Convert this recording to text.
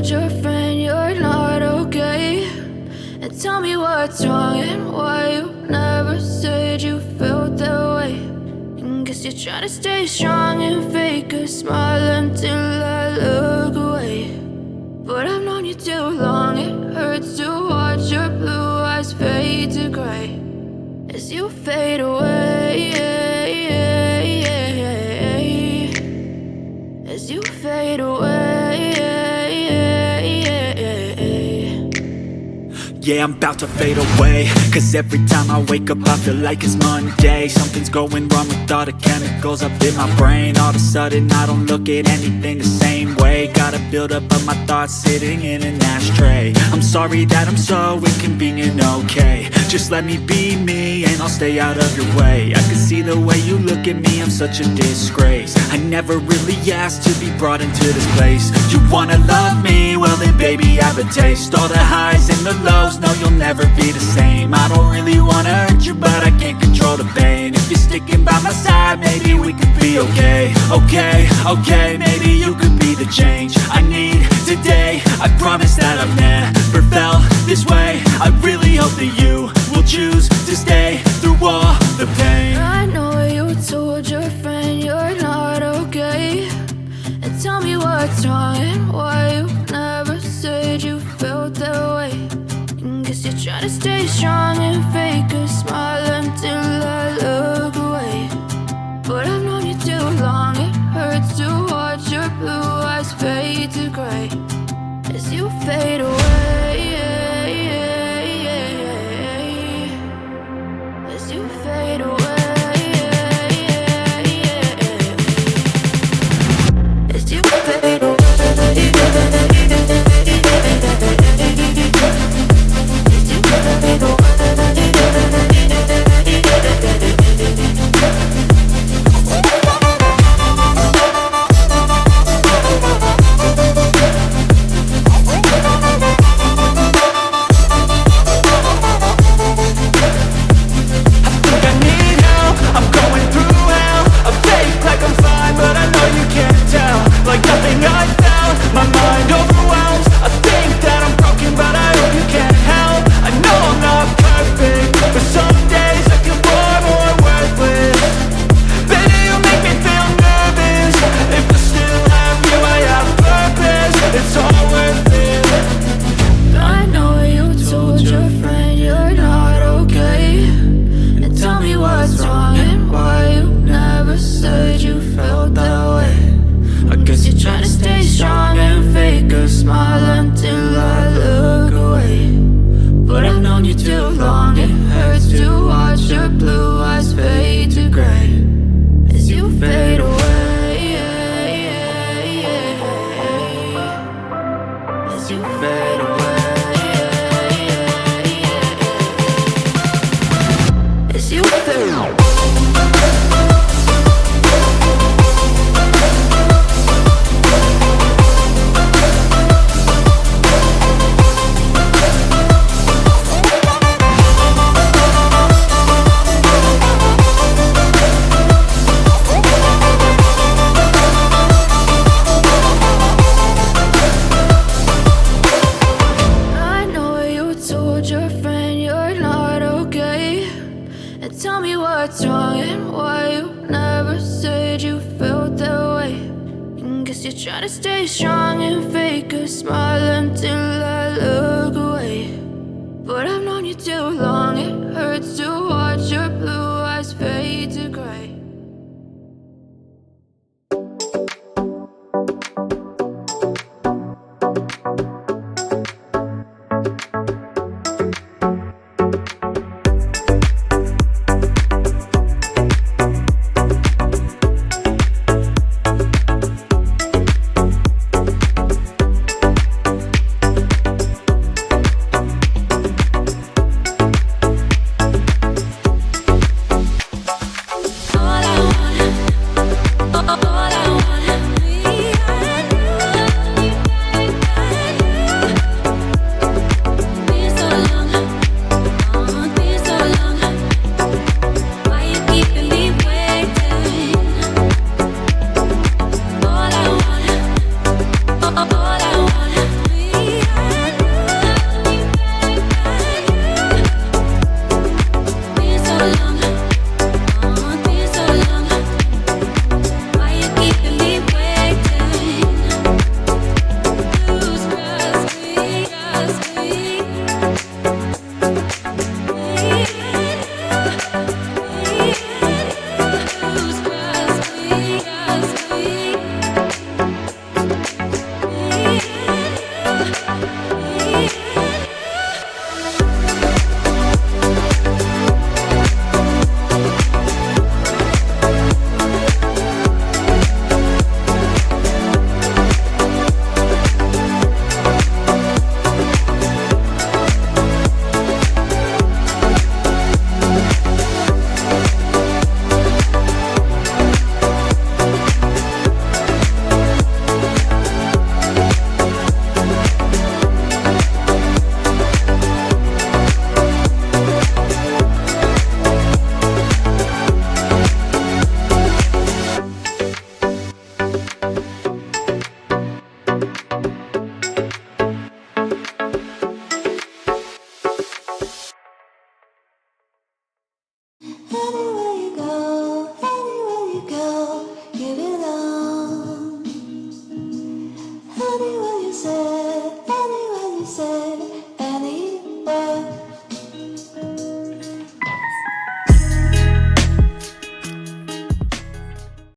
told your friend you're not okay? And tell me what's wrong and why you never said you felt that way. And guess you're trying to stay strong and fake a smile until I look away. But I've known you too long, it hurts to watch your blue eyes fade to gray as you fade away, as you fade away. Yeah, I'm about to fade away, cause every time I wake up I feel like it's Monday. Something's going wrong with all the chemicals up in my brain. All of a sudden I don't look at anything the same way. Got a build-up of my thoughts sitting in an ashtray. I'm sorry that I'm so inconvenient, okay? Just let me be me and I'll stay out of your way. I can see the way you look at me, I'm such a disgrace. I never really asked to be brought into this place. You wanna love me? Well then baby have a taste. All the highs and the lows, no you'll never be the same. I don't really wanna hurt you but I can't control the pain. If you're sticking by my side maybe we could be okay. Okay, maybe you could be the change I need today. I promise that I've never felt this way. I really hope that you will choose to stay through all the pain. I know you told your friend you're not okay. And tell me what's wrong and why you never said you felt that way. And guess you're trying to stay strong and fake a smile until I look away. But I've known you too long, it hurts to watch your blue eyes fade to gray as you fade away, as you fade away, as you fade away. say